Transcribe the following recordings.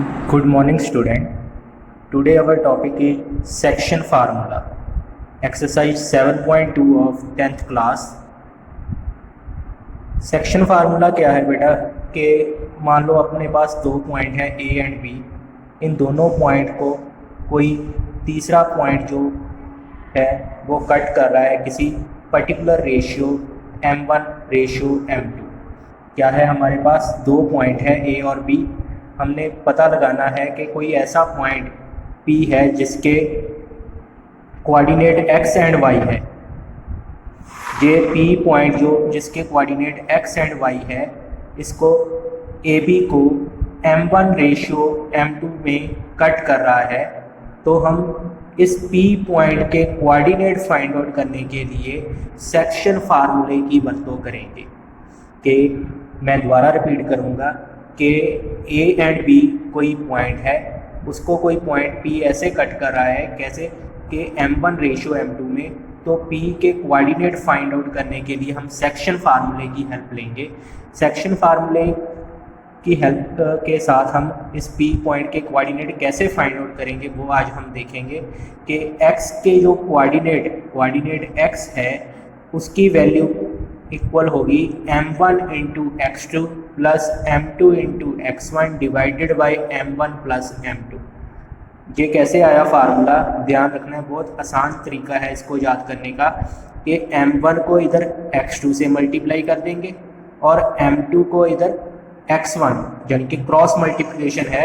Good morning, student. Today our topic is section formula. Exercise 7.2 of 10th class. Section formula क्या है बेटा कि मान लो अपने पास दो पॉइंट है ए एंड बी। इन दोनों पॉइंट को कोई तीसरा पॉइंट जो है वो कट कर रहा है किसी particular ratio m1 ratio m2। क्या है, हमारे पास दो पॉइंट है ए और बी। हमने पता लगाना है कि कोई ऐसा पॉइंट P है जिसके कोऑर्डिनेट x एंड y है। ये P पॉइंट जो जिसके कोऑर्डिनेट x एंड y है, इसको AB को m1 रेशियो m2 में कट कर रहा है। तो हम इस P पॉइंट के कोऑर्डिनेट फाइंड आउट करने के लिए सेक्शन फार्मूले की वरतों करेंगे। कि मैं दोबारा रिपीट करूँगा कि ए एंड बी कोई पॉइंट है, उसको कोई पॉइंट पी ऐसे कट कर रहा है कैसे कि m1 रेशियो m2 में। तो p के कोऑर्डिनेट फाइंड आउट करने के लिए हम सेक्शन फार्मूले की हेल्प लेंगे। सेक्शन फार्मूले की हेल्प के साथ हम इस p पॉइंट के कोऑर्डिनेट कैसे फाइंड आउट करेंगे वो आज हम देखेंगे। कि x के जो कोऑर्डिनेट x है उसकी वैल्यू इक्वल होगी m1 into x2 plus m2 into x1 divided by m1 plus m2। ये कैसे आया फार्मूला, ध्यान रखना है, बहुत आसान तरीका है इसको याद करने का। कि m1 को इधर x2 से मल्टीप्लाई कर देंगे और m2 को इधर x1, यानी कि क्रॉस मल्टीप्लिकेशन है,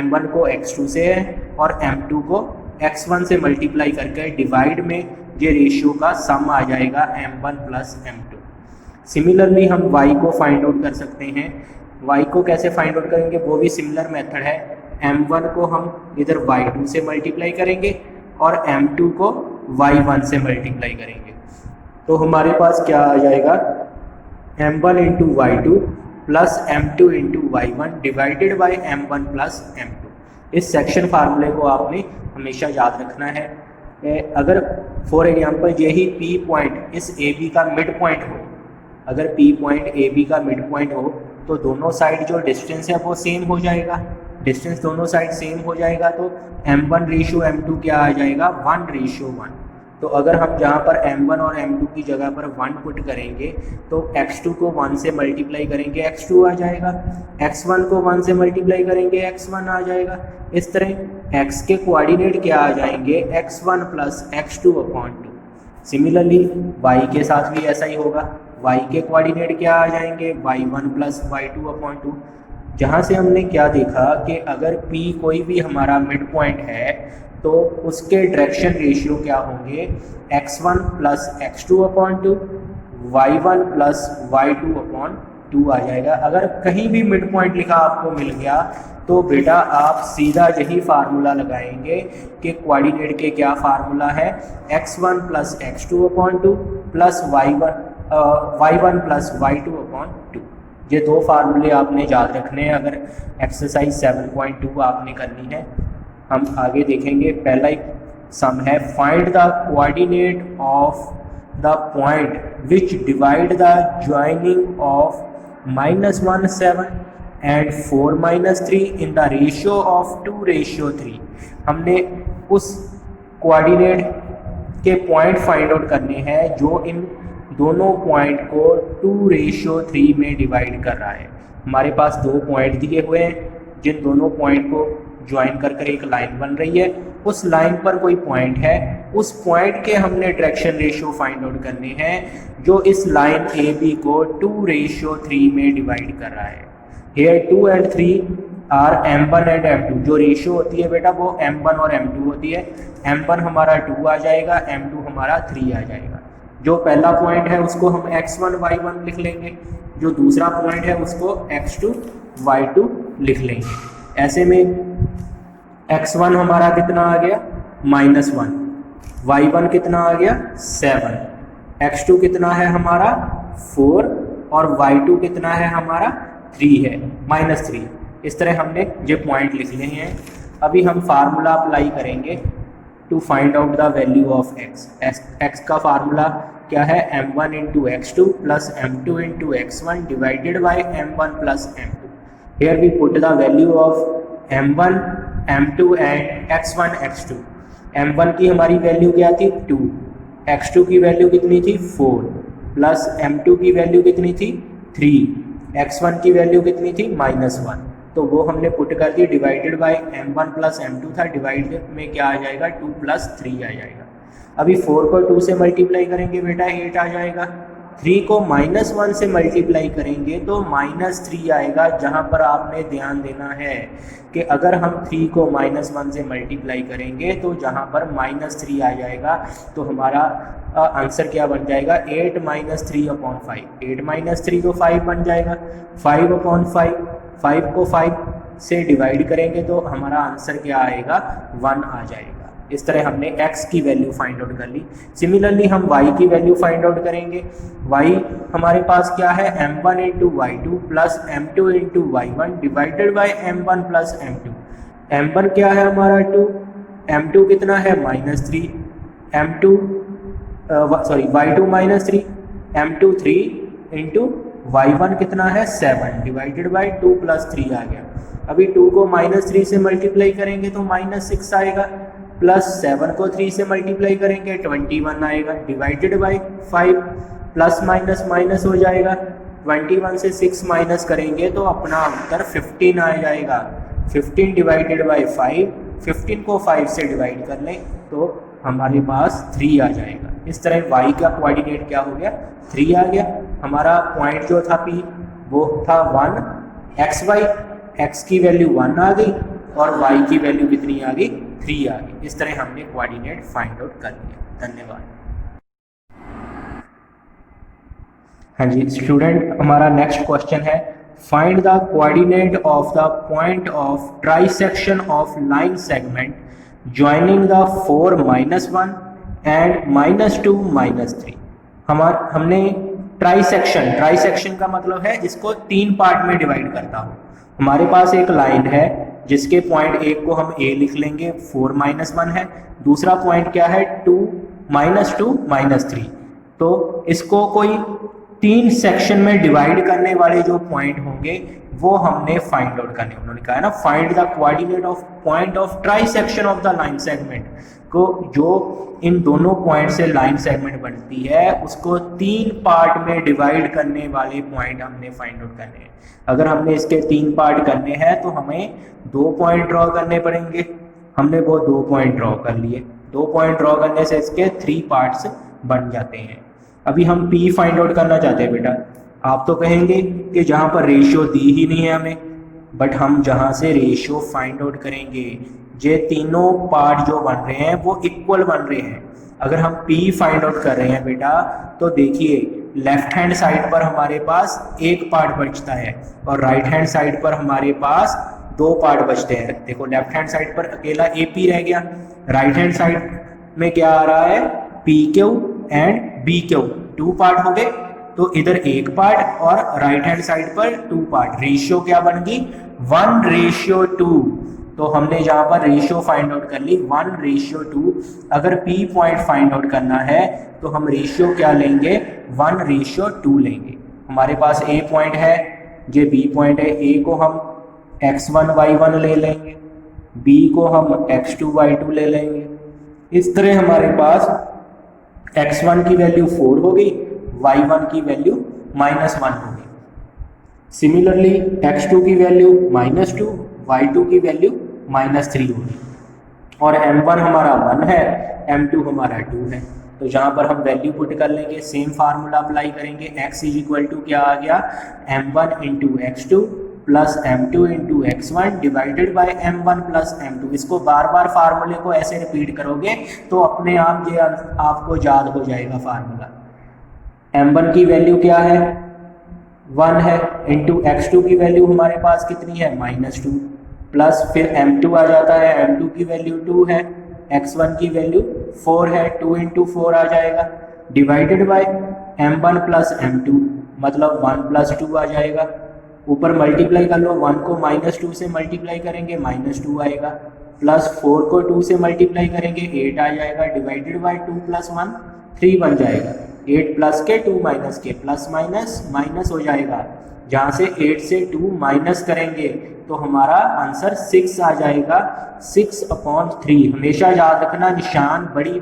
m1 को x2 से है और m2 को x1 से मल्टीप्लाई करके डिवाइड में ये रेशियो का सम आ जाएगा m1 प्लस m2। सिमिलरली हम y को फाइंड आउट कर सकते हैं। y को कैसे फाइंड आउट करेंगे वो भी सिमिलर मेथड है। m1 को हम इधर y2 से मल्टीप्लाई करेंगे और m2 को y1 से मल्टीप्लाई करेंगे। तो हमारे पास क्या आ जाएगा, m1 into y2 plus m2 into y1 divided by m1 plus m2। इस सेक्शन फार्मूले को आपने हमेशा याद रखना है। अगर फॉर एग्जांपल यही p पॉइंट इस AB का मिड पॉइंट हो, अगर P पॉइंट AB का मिड पॉइंट हो तो दोनों साइड जो डिस्टेंस है वो सेम हो जाएगा। डिस्टेंस दोनों साइड सेम हो जाएगा तो m1 रेशियो m2 क्या आ जाएगा, 1 रेशियो 1। तो अगर हम जहाँ पर m1 और m2 की जगह पर 1 पुट करेंगे तो x2 को 1 से मल्टीप्लाई करेंगे x2 आ जाएगा, x1 को 1 से मल्टीप्लाई करेंगे x1 आ जाएगा। इस तरह x के कोऑर्डिनेट क्या आ जाएंगे, x1 plus x2 upon 2। Similarly y के साथ भी ऐसा ही होगा, y के कोऑर्डिनेट क्या आ जाएंगे, y1 प्लस y2 अपॉन 2। जहाँ से हमने क्या देखा कि अगर P कोई भी हमारा मिड पॉइंट है तो उसके डायरेक्शन रेशियो क्या होंगे, x1 plus x2 upon 2, y1 plus y2 upon 2 आ जाएगा। अगर कहीं भी मिड पॉइंट लिखा आपको मिल गया तो बेटा आप सीधा यही फार्मूला लगाएंगे कि कोऑर्डिनेट के क्या फार्मूला है, x1 plus x2 upon 2 plus y1 plus y2 upon 2। ये दो फार्मूले आपने याद रखने हैं अगर एक्सरसाइज 7.2 आपने करनी है। हम आगे देखेंगे। पहला एक सम है, find the coordinate of the point which divide the joining of -1 7 and 4 3 in the ratio of 2 ratio 3। हमने उस कोऑर्डिनेट के पॉइंट फाइंड आउट करने हैं जो इन दोनों पॉइंट को 2 रेशियो 3 में डिवाइड कर रहा है। हमारे पास दो पॉइंट दिए हुए हैं, जिन दोनों पॉइंट को ज्वाइन कर एक लाइन बन रही है। उस लाइन पर कोई पॉइंट है, उस पॉइंट के हमने डायरेक्शन रेशियो फाइंड आउट करने हैं जो इस लाइन AB को 2 रेशियो 3 में डिवाइड कर रहा है। Here 2 and 3 are m1 and m2। जो रेशियो होती है बेटा वो m1 और m2 होती है। m1 हमारा 2 आ जाएगा, m2 हमारा 3 आ जाएगा। जो पहला पॉइंट है उसको हम x1 y1 लिख लेंगे, जो दूसरा पॉइंट है उसको x2 y2 लिख लेंगे। ऐसे में x1 हमारा कितना आ गया, -1, y1 कितना आ गया, 7, x2 कितना है हमारा 4 और y2 कितना है हमारा 3 है, -3। इस तरह हमने ये पॉइंट लिख लिए हैं। अभी हम फार्मूला अप्लाई करेंगे to find out the value of x का फार्मूला क्या है, m1 into x2 plus m2 into x1 divided by m1 plus m2। Here we put the value of m1 m2 and x1 x2। m1 की हमारी value क्या थी 2, x2 की value कितनी थी 4, प्लस m2 की वैल्यू कितनी थी 3, x1 की वैल्यू कितनी थी -1। तो वो हमने पुट कर दी, divided by m1 plus m2 था, डिवाइड में क्या आ जाएगा 2 + 3 आ जाएगा। अभी 4 को 2 से मल्टीप्लाई करेंगे बेटा 8 आ जाएगा, 3 को -1 से मल्टीप्लाई करेंगे तो -3 आएगा। जहाँ पर आपने ध्यान देना है कि अगर हम 3 को -1 से मल्टीप्लाई करेंगे तो जहाँ पर -3 आ जाएगा तो हमारा आंसर क्या बन जाएगा 8 - 3/5। 8 - 3 तो 5 बन जाएगा, 5/5, 5 को 5 से डिवाइड करेंगे तो हमारा आंसर क्या आएगा 1 आ जाएगा। इस तरह हमने x की वैल्यू फाइंड आउट कर ली। सिमिलरली हम y की वैल्यू फाइंड आउट करेंगे। y हमारे पास क्या है m1 × y2 plus m2 × y1 divided by m1 plus m2। m1 क्या है हमारा 2, m2 कितना है -3, m2 y2 -3, m2 3 × y1 कितना है 7 डिवाइडेड बाय 2 + 3 आ गया। अभी 2 को -3 से मल्टीप्लाई करेंगे तो -6 आएगा, प्लस 7 को 3 से मल्टीप्लाई करेंगे 21 आएगा, divided by 5, plus minus minus हो जाएगा, 21 से 6 माइनस करेंगे तो अपना उत्तर 15 आ जाएगा। 15 डिवाइडेड बाय 5, 15 को 5 से डिवाइड कर लें तो हमारे पास 3 आ जाएगा। इस तरह y का कोऑर्डिनेट क्या हो गया 3 आ गया। हमारा पॉइंट जो था P वो था 1 xy, x की वैल्यू 1 आ गई और y की वैल्यू कितनी आ गई 3 आ गई। इस तरह हमने कोऑर्डिनेट फाइंड आउट कर लिया। धन्यवाद। हाँ जी स्टूडेंट, हमारा नेक्स्ट क्वेश्चन है find the coordinate of the point of trisection of line segment joining the 4 - 1 and -2 -3। हमने ट्राइसेक्शन का मतलब है जिसको 3 पार्ट में डिवाइड करता हो। हमारे पास एक लाइन है जिसके पॉइंट एक को हम A लिख लेंगे 4 - 1 है, दूसरा पॉइंट क्या है 2 -2 -3। तो इसको कोई 3 सेक्शन में डिवाइड करने वाले जो पॉइंट होंगे वो हमने फाइंड आउट करने। उन्होंने कहा है ना find the coordinate of point of trisection of the line segment को, जो इन दोनों पॉइंट से लाइन सेगमेंट बनती है उसको 3 पार्ट में डिवाइड करने वाले पॉइंट हमने फाइंड आउट करने हैं। अगर हमने इसके 3 पार्ट करने हैं तो हमें 2 पॉइंट ड्रॉ करने पड़ेंगे। हमने वो 2 पॉइंट ड्रॉ कर लिए। 2 पॉइंट ड्रॉ करने से इसके 3 पार्ट्स बन जाते हैं। अभी हम P फाइंड आउट करना चाहते हैं बेटा। आप तो कहेंगे कि जहाँ पर रेशियो दी ही नहीं है हमें, बट हम जहाँ से रेशियो फाइंड आउट करेंगे ये तीनों पार्ट जो बन रहे हैं वो इक्वल बन रहे हैं। अगर हम P फाइंड आउट कर रहे हैं बेटा तो देखिए लेफ्ट हैंड साइड पर हमारे पास एक पार्ट बचता है और राइट हैंड साइड पर हमारे पास 2 पार्ट बचते हैं। देखो लेफ्ट हैंड साइड पर अकेला AP रह गया, राइट हैंड साइड में क्या आ रहा है PQ एंड BQ, 2 पार्ट हो गए। तो इधर एक पार्ट और राइट हैंड साइड पर 2 पार्ट, रेशियो क्या बन गई 1:2। तो हमने जहां पर रेशियो फाइंड आउट कर ली 1:2। अगर P पॉइंट फाइंड आउट करना है तो हम रेशियो क्या लेंगे 1:2 लेंगे। हमारे पास A पॉइंट है, ये B पॉइंट है। A को हम x1 y1 ले लेंगे, B को हम x2 y2 ले लेंगे। इस तरह हमारे पास x1 की वैल्यू 4 हो गई, y1 की वैल्यू -1 हो गई। सिमिलरली x2 की वैल्यू -2, y2 की वैल्यू -3 होगी। और m1 हमारा 1 है, m2 हमारा 2 है। तो जहाँ पर हम वैल्यू पुट कर लेंगे सेम फार्मूला अप्लाई करेंगे। x = क्या आ गया m1 × x2 plus m2 × x1 divided by m1 plus m2। इसको बार बार फार्मूले को ऐसे रिपीट करोगे तो अपने आप ये आपको याद हो जाएगा फार्मूला। m1 की वैल्यू क्या है 1 है, इंटू x2 की वैल्यू हमारे पास कितनी है -2, प्लस फिर m2 आ जाता है, m2 की वैल्यू 2 है, x1 की वैल्यू 4 है, 2 × 4 आ जाएगा, divided by m1 plus m2 मतलब 1 + 2 आ जाएगा। ऊपर मल्टीप्लाई कर लो, 1 को -2 से मल्टीप्लाई करेंगे -2 आएगा, प्लस 4 को 2 से मल्टीप्लाई करेंगे 8 आ जाएगा, डिवाइडेड बाय 2 + 1 3 बन जाएगा। 8 प्लस के 2 माइनस के प्लस माइनस माइनस हो जाएगा। जहाँ से 8 से 2 माइनस करेंगे तो हमारा आंसर 6 आ जाएगा। 6/3। हमेशा याद रखना निशान बड़ी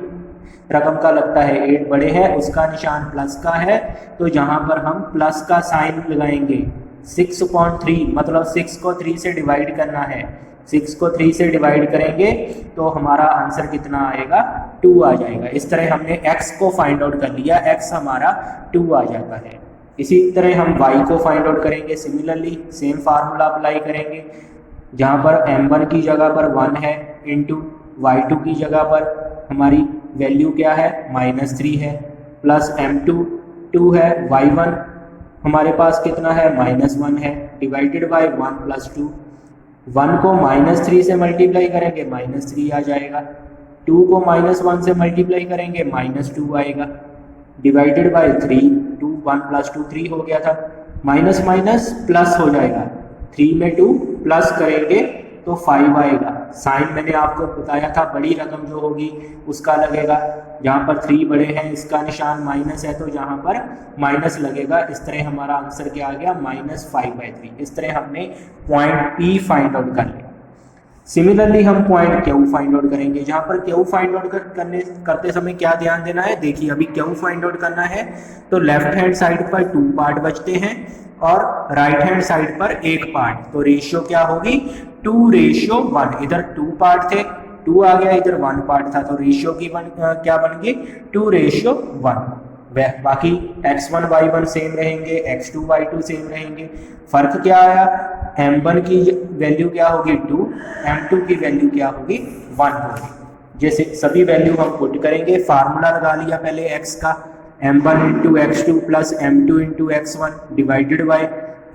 रकम का लगता है, 8 बड़े है उसका निशान प्लस का है, तो यहाँ पर हम प्लस का साइन लगाएंगे। 6/3 मतलब 6 को 3 से डिवाइड करना है। 6 को 3 से डिवाइड करेंगे तो हमारा आंसर कितना आएगा, 2 आ जाएगा। इस तरह हमने x को फाइंड आउट कर लिया, x हमारा 2 आ जाता है। इसी तरह हम y को फाइंड आउट करेंगे। सिमिलरली सेम फार्मूला अप्लाई करेंगे, जहाँ पर m1 की जगह पर 1 है इंटू y2 की जगह पर हमारी वैल्यू क्या है, -3 है, प्लस m2 2 है, y1 हमारे पास कितना है, -1 है, डिवाइडेड बाय 1 + 2। 1 को -3 से मल्टीप्लाई करेंगे -3 आ जाएगा, 2 को -1 से मल्टीप्लाई करेंगे -2 आएगा, डिवाइडेड बाय 3, 2 1 + 2 3 हो गया था, माइनस माइनस प्लस हो जाएगा, 3 में 2 प्लस करेंगे तो 5 आएगा। साइन मैंने आपको बताया था, बड़ी रकम जो होगी उसका लगेगा, जहाँ पर 3 बड़े हैं इसका निशान माइनस है तो जहाँ पर माइनस लगेगा। इस तरह हमारा आंसर क्या आ गया, -5/3। इस तरह हमने पॉइंट P फाइंड आउट कर लिया। सिमिलरली हम पॉइंट Q फाइंड आउट करेंगे। जहाँ पर Q फाइंड आउट करते समय क्या ध्यान देना है, देखिए अभी Q फाइंड आउट करना है तो लेफ्ट हैंड साइड पर 2 पार्ट बचते हैं और राइट हैंड साइड पर 1 पार्ट, तो रेशियो क्या होगी, 2:1। इधर 2 पार्ट थे, 2 आ गया, इधर 1 पार्ट था, तो रेशियो की क्या बन गई, 2:1। बाकी x1 y1 सेम रहेंगे, x2 y2 सेम रहेंगे। फर्क क्या आया, m1 की वैल्यू क्या होगी 2, m2 की वैल्यू क्या होगी 1 होगी। जैसे सभी वैल्यू हम पुट करेंगे, फार्मूला लगा लिया पहले x का, m1 into x2 plus m2 into x1 divided by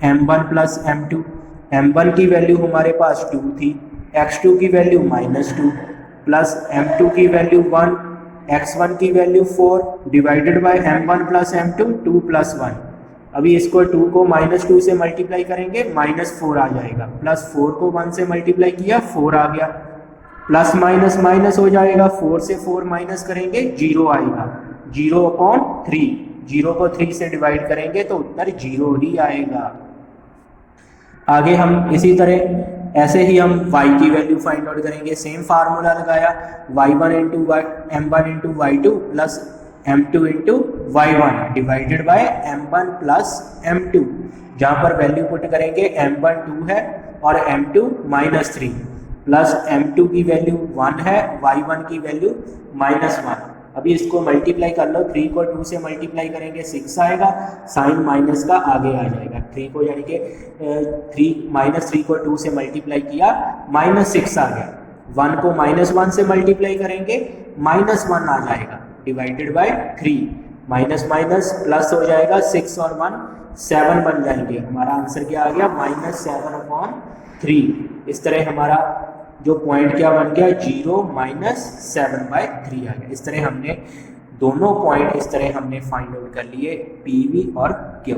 m1 plus m2। m1 की वैल्यू हमारे पास 2 थी, x2 की वैल्यू -2 प्लस m2 की वैल्यू 1, x1 की value 4 divided by m1 plus m2 2 + 1। अभी इसको 2 को -2 से मल्टीप्लाई करेंगे -4 आ जाएगा, प्लस 4 को 1 से मल्टीप्लाई किया 4 आ गया, प्लस माइनस माइनस हो जाएगा, 4 से 4 माइनस करेंगे 0 आएगा, 0/3। 0 को 3 से डिवाइड करेंगे तो उत्तर 0 ही आएगा। आगे हम इसी तरह ऐसे ही हम y की वैल्यू फाइंड आउट करेंगे। सेम फार्मूला लगाया, y1 into m1 into y2 plus m2 into y1 divided by m1 plus m2। जहाँ पर वैल्यू पुट करेंगे m1 2 है और m2 -3 प्लस m2 की वैल्यू 1 है, y1 की वैल्यू -1। अभी इसको मल्टीप्लाई कर लो, 3 को 2 से मल्टीप्लाई करेंगे 6 आएगा, साइन माइनस का आगे आ जाएगा, 3 को यानी कि -3 को 2 से मल्टीप्लाई किया -6 आ गया, 1 को -1 से मल्टीप्लाई करेंगे -1 आ जाएगा, divided by 3, minus minus plus हो जाएगा, 6 और 1 7 बन जाएंगे। हमारा आंसर क्या आ गया, -7/3। इस तरह हमारा जो पॉइंट क्या बन गया, 0 -7/3 आ गया। इस तरह हमने दोनों पॉइंट इस तरह हमने फाइंड आउट कर लिए, PV और Q।